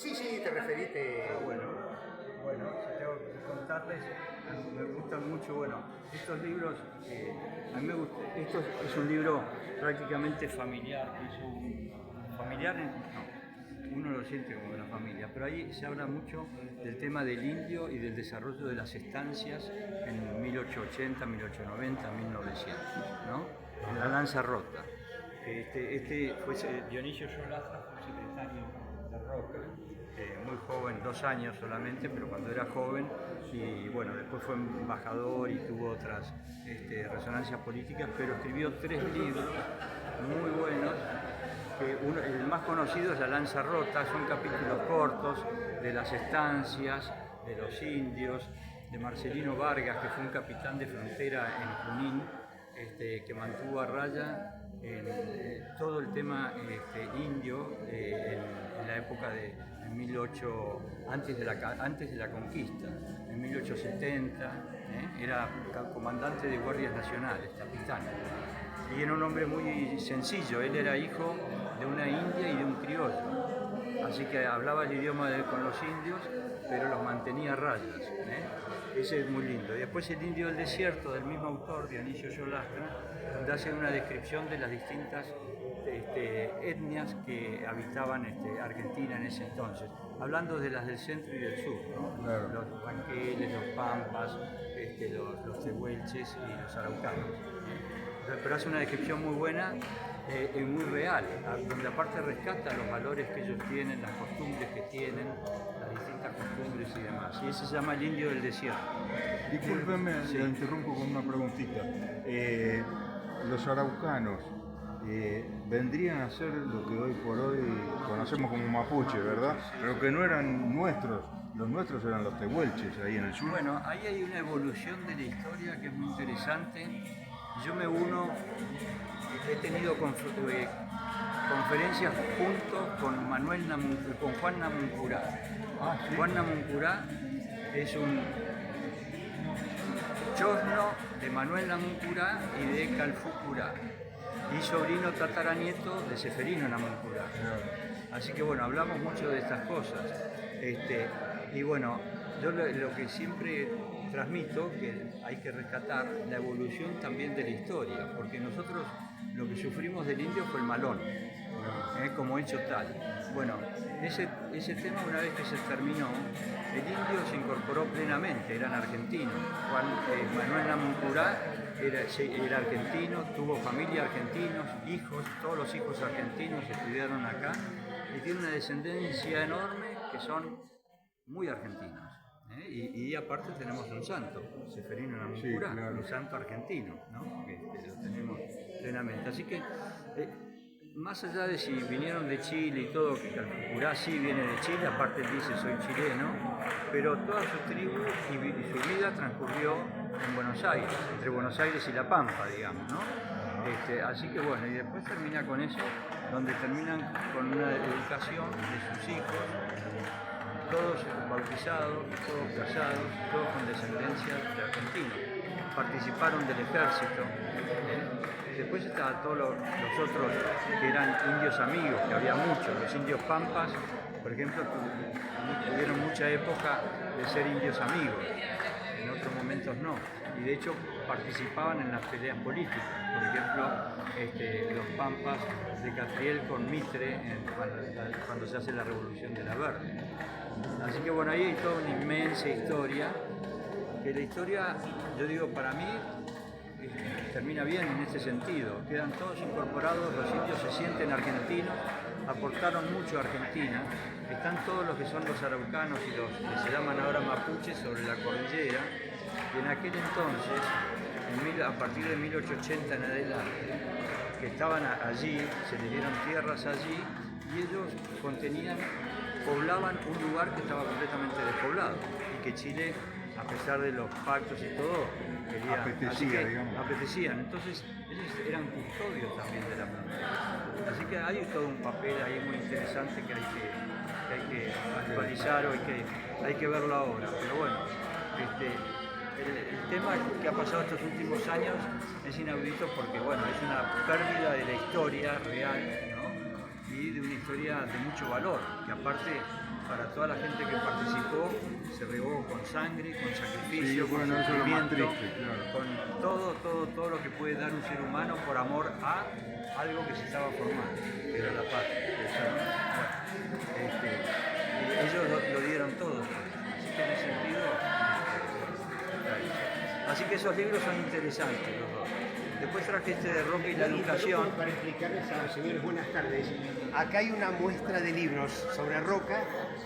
Sí, sí, te referiste. Bueno, tengo que contarles, me gustan mucho, estos libros, a mí me gusta, esto es un libro prácticamente familiar, que hizo familiar, no, uno lo siente como una familia, pero ahí se habla mucho del tema del indio y del desarrollo de las estancias en 1880, 1890, 1900, ¿no? En la Lanza Rota. Este fue Dionisio Solastra, fue secretario de Roca, muy joven, 2 años solamente, pero cuando era joven, y bueno, después fue embajador y tuvo otras resonancias políticas, pero escribió 3 libros muy buenos. El más conocido es La Lanza Rota, son capítulos cortos de las estancias, de los indios, de Marcelino Vargas, que fue un capitán de frontera en Junín, que mantuvo a raya todo el tema indio en la época de 18, antes de la conquista, en 1870, era comandante de guardias nacionales, capitán. Y era un hombre muy sencillo, él era hijo de una india y de un criollo, así que hablaba el idioma con los indios, pero los mantenía a rayas. Ese es muy lindo. Y después El indio del desierto, del mismo autor, Dionisio Solastra, donde hace una descripción de las distintas etnias que habitaban Argentina en ese entonces, hablando de las del centro y del sur, ¿no? Claro. Los banqueles, los pampas, los tehuelches y los araucanos. Pero hace una descripción muy buena y muy real, donde aparte rescata los valores que ellos tienen, las costumbres que tienen, las distintas costumbres y demás. Y ese se llama El indio del desierto. Discúlpeme, Sí. lo interrumpo con una preguntita. Los araucanos vendrían a ser lo que hoy por hoy conocemos como mapuche, ¿verdad? Pero que no eran nuestros. Los nuestros eran los tehuelches ahí en el sur. Bueno, ahí hay una evolución de la historia que es muy interesante. Yo me uno, he tenido conferencias junto con con Juan Namuncurá. ¿Sí? Juan Namuncurá es un chosno de Manuel Namuncurá y de Calfú Curá, y sobrino tataranieto de Seferino Namuncurá. Así que bueno, hablamos mucho de estas cosas. Y bueno, yo lo que siempre transmito, que hay que rescatar la evolución también de la historia, porque nosotros lo que sufrimos del indio fue el malón, como hecho tal. Bueno, ese tema, una vez que se terminó, el indio se incorporó plenamente, eran argentinos. Manuel Namuncurá era argentino, tuvo familia argentinos, hijos, todos los hijos argentinos estudiaron acá, y tiene una descendencia enorme que son muy argentinos. Y aparte tenemos un santo, Seferino Namuncurá, sí, claro. Un santo argentino, ¿no? Lo tenemos plenamente. Así que, más allá de si vinieron de Chile y todo, que Calfucurá sí viene de Chile, aparte él dice soy chileno, pero toda su tribu y su vida transcurrió en Buenos Aires, entre Buenos Aires y La Pampa, digamos, ¿no? Así que bueno, y después termina con eso, donde terminan con una educación de sus hijos, todos bautizados, todos casados, todos con descendencia de argentinos. Participaron del ejército. Después estaban todos los otros que eran indios amigos, que había muchos. Los indios pampas, por ejemplo, tuvieron mucha época de ser indios amigos, en otros momentos no. Y de hecho participaban en las peleas políticas. Por ejemplo, los pampas de Catriel con Mitre cuando se hace la Revolución de la Verde. Así que bueno, ahí hay toda una inmensa historia, que la historia, yo digo, para mí, termina bien en ese sentido. Quedan todos incorporados, los indios se sienten argentinos, aportaron mucho a Argentina, están todos los que son los araucanos y los que se llaman ahora mapuches sobre la cordillera, y en aquel entonces, a partir de 1880 en adelante, que estaban allí, se les dieron tierras allí, y ellos poblaban un lugar que estaba completamente despoblado, y que Chile, a pesar de los pactos y todo, apetecían. Entonces ellos eran custodios también de la frontera. Así que hay todo un papel ahí muy interesante que hay que actualizar o hay que verlo ahora. Pero bueno, el tema que ha pasado estos últimos años es inaudito porque bueno, es una pérdida de la historia real, ¿no? Y de una historia de mucho valor, que aparte para toda la gente que participó, se regó con sangre, con sacrificio, Sí, con bueno, eso es lo más sufrimiento, triste, claro. con todo lo que puede dar un ser humano por amor a algo que se estaba formando, que era la patria. Y ellos lo dieron todo, así que en ese sentido, así que esos libros son interesantes los dos. Después traje este de Roca y la educación. Para explicarles a los señores, buenas tardes. Acá hay una muestra de libros sobre Roca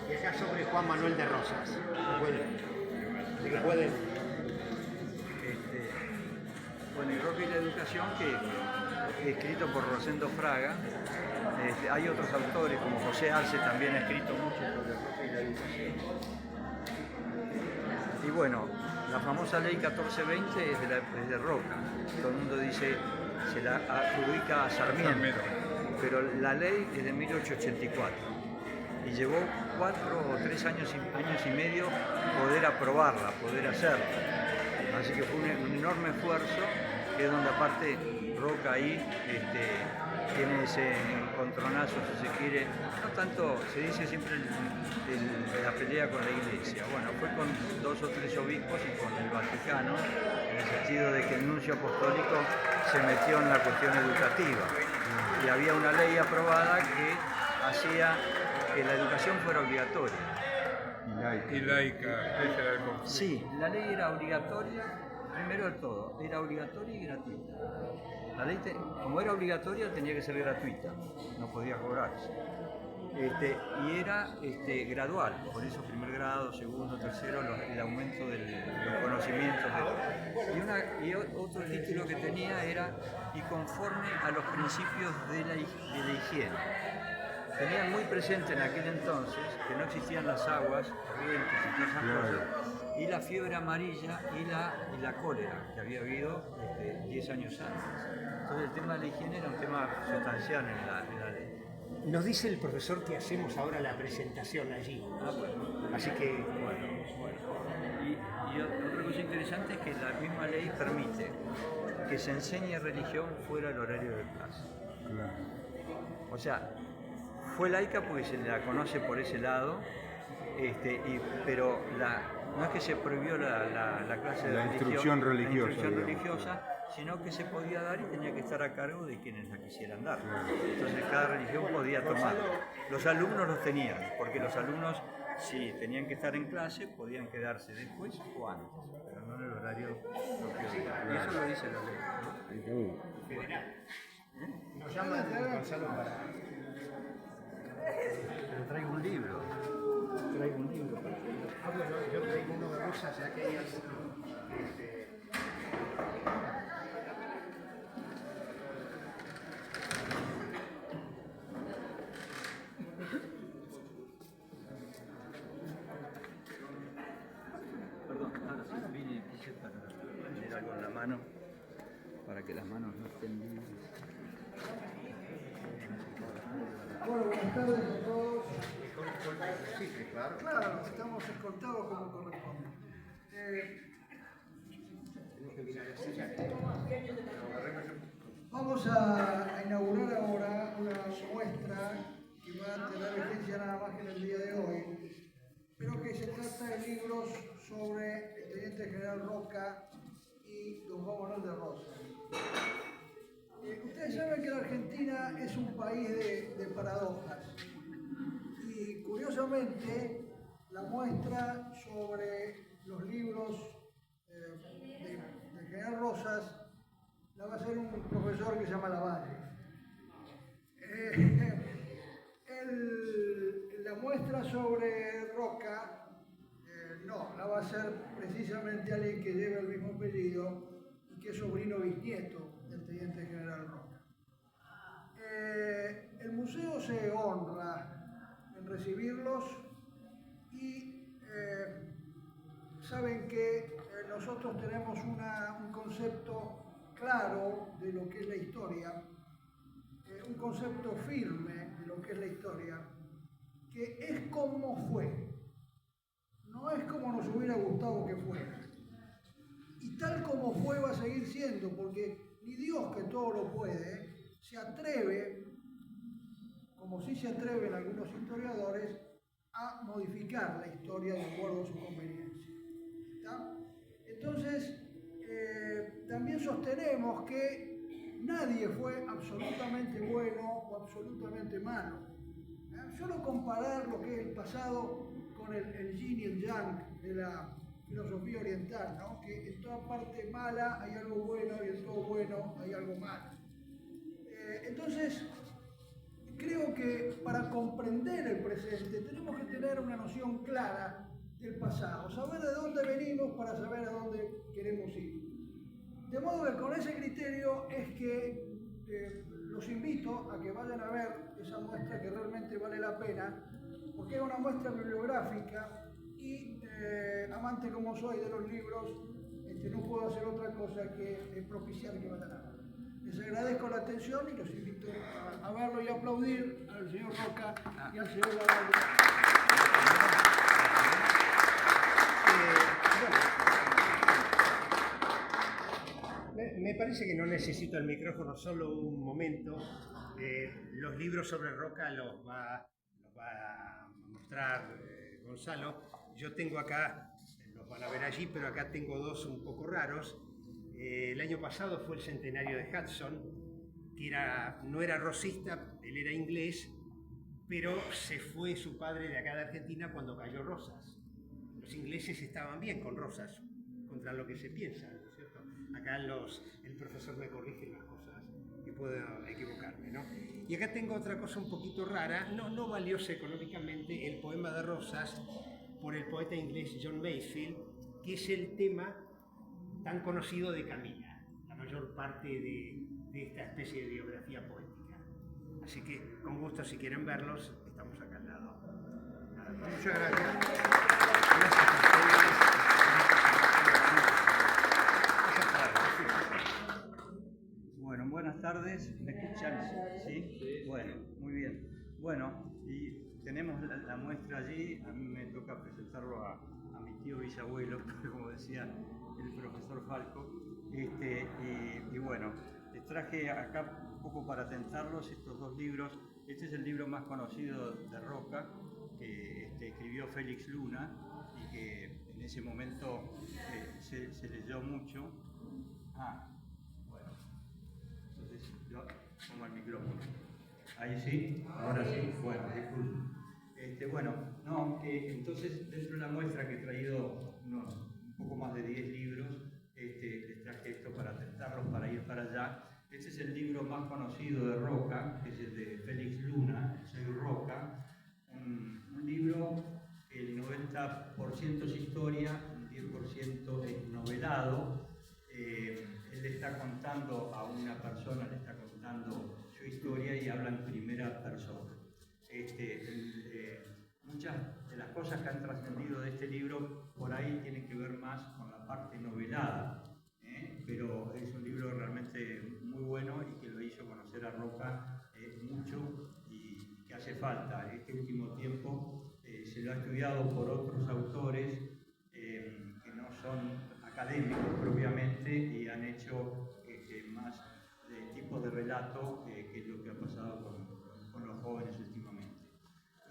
y acá sobre Juan Manuel de Rosas. Pueden. Bueno, y Roca y la educación, que escrito por Rosendo Fraga. Hay otros autores, como José Arce, también ha escrito mucho sobre Roca y la educación. Y bueno, la famosa ley 1420 es de Roca. Todo el mundo dice, se la adjudica a Sarmiento, pero la ley es de 1884 y llevó 4 o 3 años y medio poder aprobarla, poder hacerla. Así que fue un enorme esfuerzo, que es donde aparte Roca ahí tiene ese encontronazo, si se quiere, no tanto, se dice siempre la pelea con la Iglesia. Bueno, fue con 2 o 3 obispos y con el Vaticano, en el sentido de que el nuncio apostólico se metió en la cuestión educativa. Y había una ley aprobada que hacía que la educación fuera obligatoria. Y laica, ese era el conflicto. Sí, la ley era obligatoria, primero de todo, era obligatoria y gratuita. La ley, como era obligatoria, tenía que ser gratuita, no podía cobrarse. Y era gradual, por eso primer grado, segundo, tercero, el aumento de los conocimientos. Y otro título que tenía era y conforme a los principios de la higiene. Tenían muy presente en aquel entonces que no existían las aguas corrientes y todas esas cosas, y la fiebre amarilla y la cólera que había habido 10 años antes. Entonces el tema de la higiene era un tema sustancial en la ley. Nos dice el profesor que hacemos ahora la presentación allí. Bueno. Así que... Bueno. Y otra cosa interesante es que la misma ley permite que se enseñe religión fuera del horario de clase. Claro. O sea, fue laica porque se la conoce por ese lado, pero no es que se prohibió la clase de instrucción religiosa, la instrucción digamos. religiosa, sino que se podía dar y tenía que estar a cargo de quienes la quisieran dar. Entonces cada religión podía tomar. Los alumnos los tenían, porque los alumnos, si tenían que estar en clase, podían quedarse después o antes, pero no en el horario propio. Y eso lo dice la ley. Nos llama Gonzalo para... Pero traigo un libro. bueno, yo traigo uno de Rosas, aquellas... Perdón, ahora sí, vine y puse para tener algo en la mano, para que las manos no estén libres. Bueno, buenas tardes a todos. Claro, estamos escoltados como corresponde. Vamos a inaugurar ahora una muestra que va a tener vigencia nada más que en el día de hoy, pero que se trata de libros sobre el teniente general Roca y don Juan Manuel de Rosas. Ustedes saben que la Argentina es un país de paradojas y curiosamente la muestra sobre los libros de general Rosas la va a hacer un profesor que se llama Lavalle. La muestra sobre Roca no, la va a hacer precisamente alguien que lleva el mismo apellido y que es sobrino bisnieto del teniente general Roca. El museo se honra en recibirlos y saben que nosotros tenemos un concepto claro de lo que es la historia, un concepto firme de lo que es la historia, que es como fue, no es como nos hubiera gustado que fuera. Y tal como fue va a seguir siendo, porque ni Dios, que todo lo puede, se atreve, como sí se atreven algunos historiadores, a modificar la historia de acuerdo a su conveniencia. ¿Está? Entonces, también sostenemos que nadie fue absolutamente bueno o absolutamente malo. Solo comparar lo que es el pasado con el yin y el yang de la filosofía oriental, ¿no? Que en toda parte mala hay algo bueno y en todo bueno hay algo malo. Entonces, creo que para comprender el presente tenemos que tener una noción clara del pasado, saber de dónde venimos para saber a dónde queremos ir. De modo que con ese criterio es que los invito a que vayan a ver esa muestra que realmente vale la pena, porque es una muestra bibliográfica y amante como soy de los libros, no puedo hacer otra cosa que propiciar que vayan a ver. Les agradezco la atención y los invito a verlo y aplaudir al señor Roca y al señor Lavalle. Me parece que no necesito el micrófono solo un momento. Los libros sobre Roca los va a mostrar Gonzalo. Yo tengo acá, los van a ver allí, pero acá tengo dos un poco raros. El año pasado fue el centenario de Hudson, que no era rosista, él era inglés, pero se fue su padre de acá de Argentina cuando cayó Rosas. Los ingleses estaban bien con Rosas, contra lo que se piensa, ¿no es cierto? Acá el profesor me corrige las cosas y puedo equivocarme, ¿no? Y acá tengo otra cosa un poquito rara, no valiosa económicamente, el poema de Rosas por el poeta inglés John Masefield, que es el tema tan conocido de Camila, la mayor parte de esta especie de biografía poética. Así que, con gusto, si quieren verlos, estamos acá al lado. Muchas gracias. Bueno, buenas tardes. ¿Me escuchan? ¿Sí? Bueno, muy bien. Bueno, y tenemos la muestra allí. A mí me toca presentarlo a mi tío bisabuelo, como decía el profesor Falco. Y bueno, les traje acá un poco para tentarlos estos dos libros. Este es el libro más conocido de Roca, que escribió Félix Luna y que en ese momento se leyó mucho. Bueno, entonces yo pongo el micrófono. Ahí sí, ahora sí, bueno, disculpen. Entonces dentro de la muestra que he traído un poco más de 10 libros, les traje esto para tentarlos, para ir para allá. Este es el libro más conocido de Roca, que es el de Félix Luna, Soy Roca, un libro que el 90% es historia, un 10% es novelado. Él le está contando a una persona, le está contando su historia y habla en primera persona. Muchas de las cosas que han trascendido de este libro por ahí tienen que ver más con la parte novelada, pero es un libro realmente muy bueno y que lo hizo conocer a Roca mucho y que hace falta. Este último tiempo se lo ha estudiado por otros autores que no son académicos propiamente y han hecho más de tipo de relato que es lo que ha pasado con los jóvenes últimamente.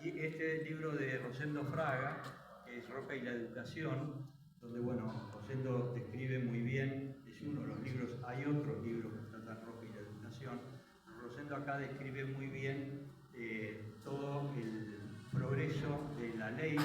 Y este libro de Rosendo Fraga, que es Roca y la educación, donde Rosendo describe muy bien, es uno de los libros, hay otros libros que tratan Roca y la educación, Rosendo acá describe muy bien todo el progreso de la ley,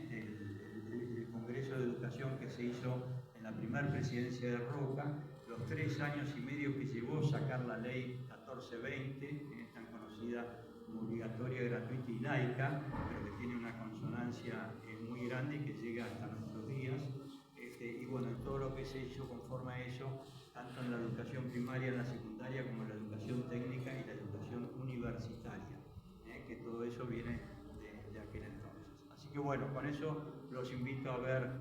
del Congreso de Educación que se hizo en la primera presidencia de Roca, los 3 años y medio que llevó sacar la ley 1420, tan conocida como obligatoria, gratuita y laica, pero que tiene una consonancia muy grande y que llega hasta nuestros días. En todo lo que se hizo conforme a eso, tanto en la educación primaria, en la secundaria, como en la educación técnica y la educación universitaria, que todo eso viene de aquel entonces. Así que con eso los invito a ver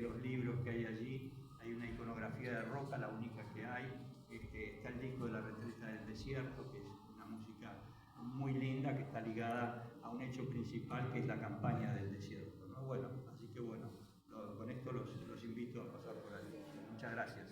los libros que hay allí. Hay una iconografía de Roca, la única que hay. Está el disco de La Retreta del Desierto, que es una música muy linda que está ligada a un hecho principal que es la campaña del desierto, ¿no? Así que con esto los invito a pasar por ahí. Muchas gracias.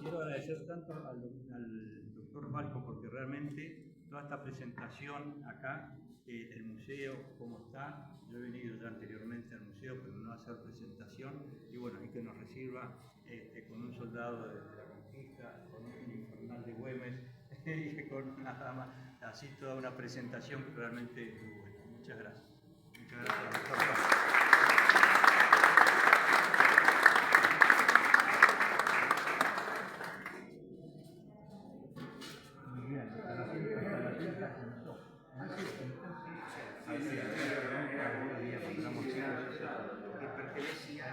Quiero agradecer agradecer tanto al doctor Balco porque realmente toda esta presentación acá, el museo, cómo está, yo he venido ya anteriormente al museo, pero no a hacer presentación, y bueno, y que nos reciba con un soldado de la conquista, con un infernal de Güemes, y con una dama, así toda una presentación que realmente es muy buena. Muchas gracias. Muchas gracias, doctor Balco. Que pertenecía,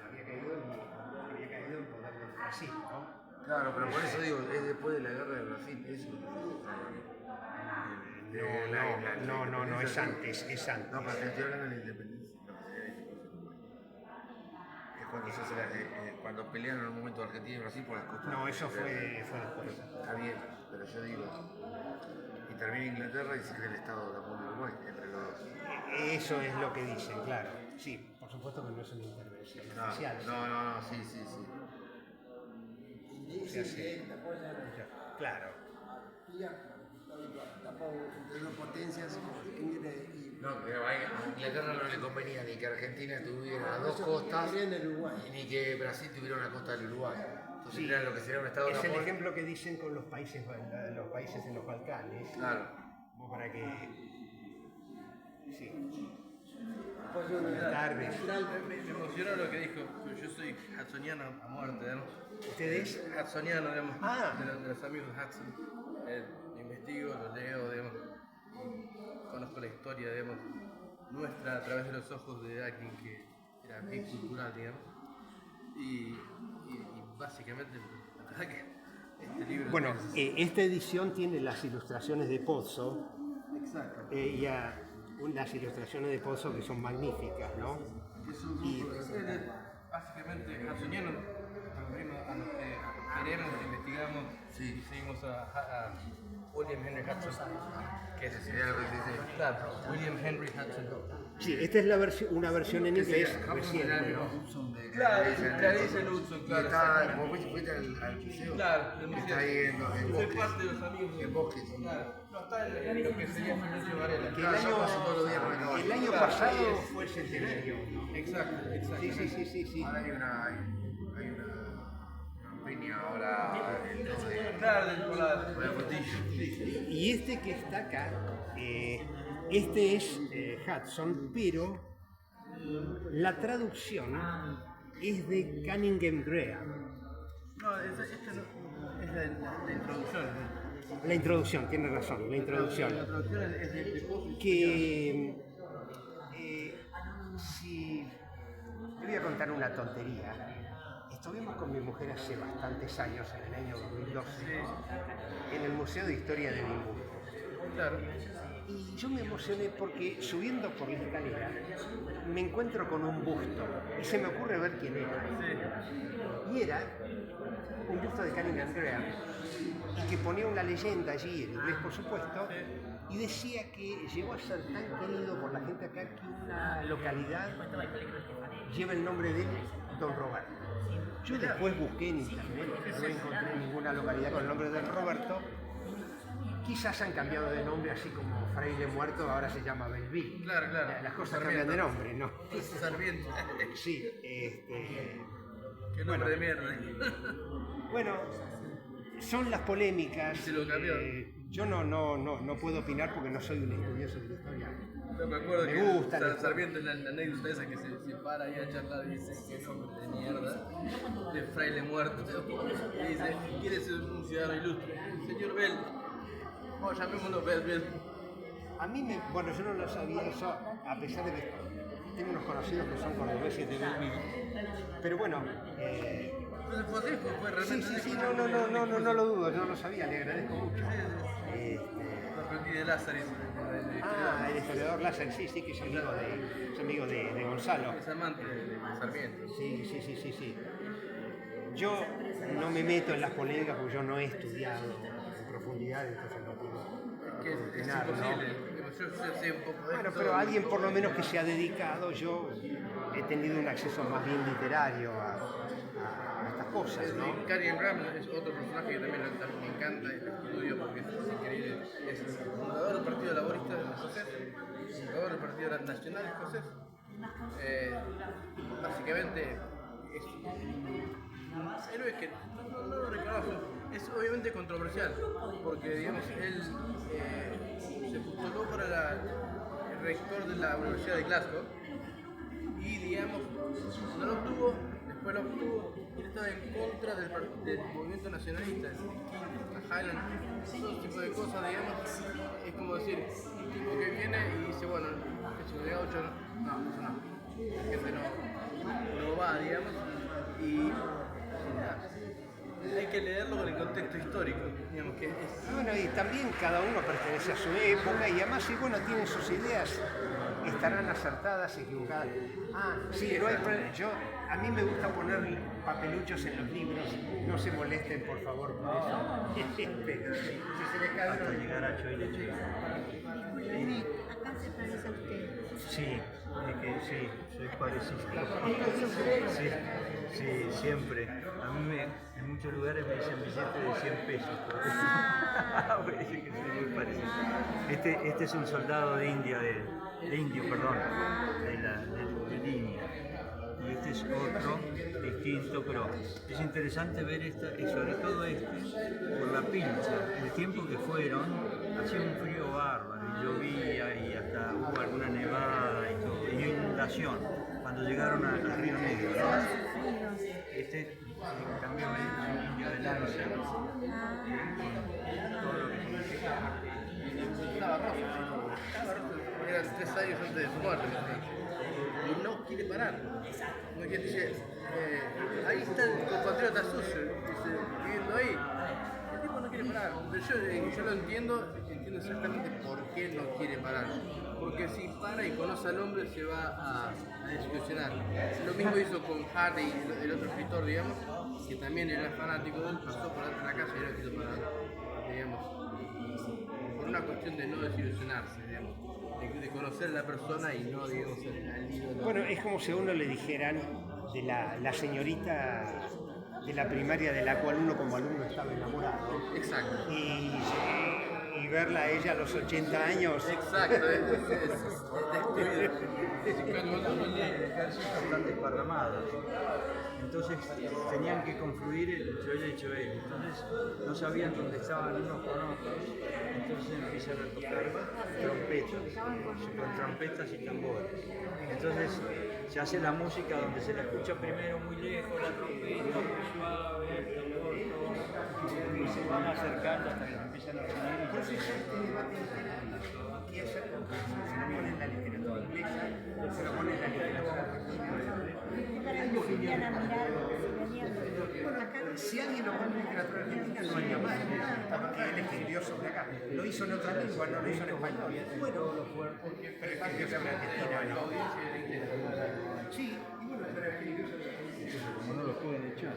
había caído en poder del Brasil, ¿no? Claro, pero por eso digo, es después de la guerra de Brasil, eso. No, es antes, es antes. No, pero te estoy hablando de la independencia. Es cuando se hace cuando pelearon en un momento Argentina y Brasil por las costas. No, eso fue después. Está bien, pero yo digo, interviene Inglaterra y se crea el Estado de la República de Uruguay, entre los dos. Eso es lo que dicen, claro. Sí, por supuesto que no es una intervención oficial. No, sí. Se hace. Claro. Entre dos potencias y No, pero a Inglaterra no le convenía ni que Argentina tuviera dos costas ni que Brasil tuviera una costa del Uruguay. Entonces Sí, era lo que sería un Estado de es el Napoleón. ejemplo que dicen con los países en los Balcanes. Claro. Como para que. Sí. Buenas tardes. Me emocionó lo que dijo. Yo soy hudsoniano a muerte, digamos. ¿Ustedes? Hudsoniano, digamos. Ah. De los amigos de Hudson. Investigo, lo leo, digamos. Y conozco la historia, digamos, nuestra a través de los ojos de alguien que era bicultural, digamos. Y básicamente, la verdad que este libro. Bueno, esta edición tiene las ilustraciones de Pozzo. Exacto. Unas ilustraciones de Pozzo que son magníficas, ¿no? Y Básicamente, hudsoniano, a los que queremos, investigamos y seguimos a William Henry Hudson, que ese Sería lo que se dice. Claro, William Henry Hudson. sí, esta es una versión en inglés reciente, ¿no? Claro, Clarice Hudson, Y claro. está, como fuiste al museo. Claro, el museo. Está ahí en Soy Bosques. parte de los amigos. En Bosques. Claro, no está en lo que sería Florencio Varela. Que Claro, yo paso todos los días por acá. el año Claro, pasado ahí es. fue el centenario. Exacto. Sí. Ahora hay una peña ahora el 2 de Claro, por la Portillo. Y este que está acá, este es Hudson, pero la traducción es de Cunningham Graham. No, esta no, es la introducción. La introducción, tiene razón, la introducción. La traducción es de Pozzo. Que si te voy a contar una tontería. Estuvimos con mi mujer hace bastantes años, en el año 2012, en el Museo de Historia de Edimburgo. Claro. Y yo me emocioné porque subiendo por la escalera me encuentro con un busto y se me ocurre ver quién era. Y era un busto de Cunningham Graham y que ponía una leyenda allí, en inglés por supuesto, y decía que llegó a ser tan querido por la gente acá que una localidad lleva el nombre de él, Don Roberto. Yo después busqué en internet, no encontré ninguna localidad con el nombre de Don Roberto. Quizás han cambiado de nombre, así como Fraile Muerto ahora se llama Belleville. Claro. Las cosas cambian de nombre, ¿no? Sarmiento. Sí, Qué nombre de mierda. bueno, son las polémicas. Se lo cambió. Yo no puedo opinar porque no soy un estudioso de la historia. No me acuerdo Me que gusta Sarmiento es la anécdota esa que se para ahí a charlar y dice qué nombre de mierda, de fraile muerto. Y dice, ¿quiere ser un ciudadano ilustre? Señor Bell. Bueno, llamémoslo Bell. A mí bueno, yo no lo sabía eso, a pesar de que tengo unos conocidos que son cordobeses de Belleville. Pero bueno, Entonces fue así, fue realmente. sí, no lo dudo, no lo sabía, le agradezco mucho. Lo aprendí de Lázaro. El historiador Lázaro, sí, que es amigo de Gonzalo. Es amante de Sarmiento. Sí. Yo no me meto en las polémicas porque yo no he estudiado en profundidad, entonces no puedo Que es opinar, ¿no? imposible. Yo sé un poco de Bueno, esto. pero alguien por lo menos que se ha dedicado, yo he tenido un acceso más bien literario a estas cosas. cosas, ¿no? Karen Ram es otro personaje que también me encanta, el estudio porque es increíble. Es el fundador del Partido Laborista Escocés, fundador del Partido Nacional Escocés. Básicamente es un héroe que no lo reconozco. Es obviamente controversial porque, digamos, él se postuló para el rector de la Universidad de Glasgow y, digamos, no lo obtuvo, después lo obtuvo y él estaba en contra del movimiento nacionalista, el King, la Highland, todo ese tipo de cosas, digamos. Es como decir, un tipo que viene y dice, bueno, que se llega 8, no, eso no, la gente no va, digamos, y hay que leerlo con el contexto histórico, digamos que es... Bueno, y también cada uno pertenece a su época y además, si bueno, tienen sus ideas, estarán acertadas, equivocadas. Ah, sí, no hay problema. A mí me gusta poner papeluchos en los libros, no se molesten por favor por eso. Pero si se les cae Hasta llegar a Choy Leche. Disculpenme, acá se parece a usted. Sí, es que sí, soy parecido. Sí, siempre. A mí en muchos lugares me dicen billete de 100 pesos. Voy a decir que soy muy parecido. Este es un soldado de India, de India. Y este es otro distinto, pero es interesante ver y sobre todo por la pincha, el tiempo que fueron, hacía un frío bárbaro, y llovía y hasta hubo alguna nevada y todo, y inundación, cuando llegaron al Río Negro, ¿no? En cambio es un indio de lanza, todo lo que significa. Estaba rojo, era 3 años antes de su muerte. Y no quiere parar. No quiere, dice, ahí está el compatriota suyo, dice, viviendo ahí. El tipo no quiere parar. Pero yo lo entiendo exactamente por qué no quiere parar. Porque si para y conoce al hombre se va a desilusionar. Lo mismo hizo con Hardy, el otro escritor, digamos, que también era fanático de él, pasó por dentro de la casa y no quiso parar, digamos, por una cuestión de no desilusionarse, digamos. De conocer a la persona y no, digamos, al ídolo. Bueno, es como si a uno le dijeran de la señorita de la primaria de la cual uno como alumno estaba enamorado. Exacto. Y verla a ella a los 80 años. Exacto, es Cuando los ejércitos están desparramados, entonces tenían que confluir el Choel y el Choel, entonces no sabían dónde estaban unos con otros, entonces empiezan a tocar con trompetas y tambores. Entonces se hace la música donde se la escucha primero muy lejos, la trompeta, muy suave, el tambor, todo, y se van acercando hasta que se empiezan a reunir. Entonces este debate aquí ayer se lo pone en la literatura inglesa, se lo pone en la literatura argentina. Para que venían a mirar, Bueno, acá, si alguien lo pone en literatura argentina, no hay más, porque él escribió sobre acá. Lo hizo en otra lengua, no lo hizo en español. Bueno, pero escribió sobre Argentina, ¿no? Sí, y bueno, pero escribió sobre Argentina. Como no lo pueden echar.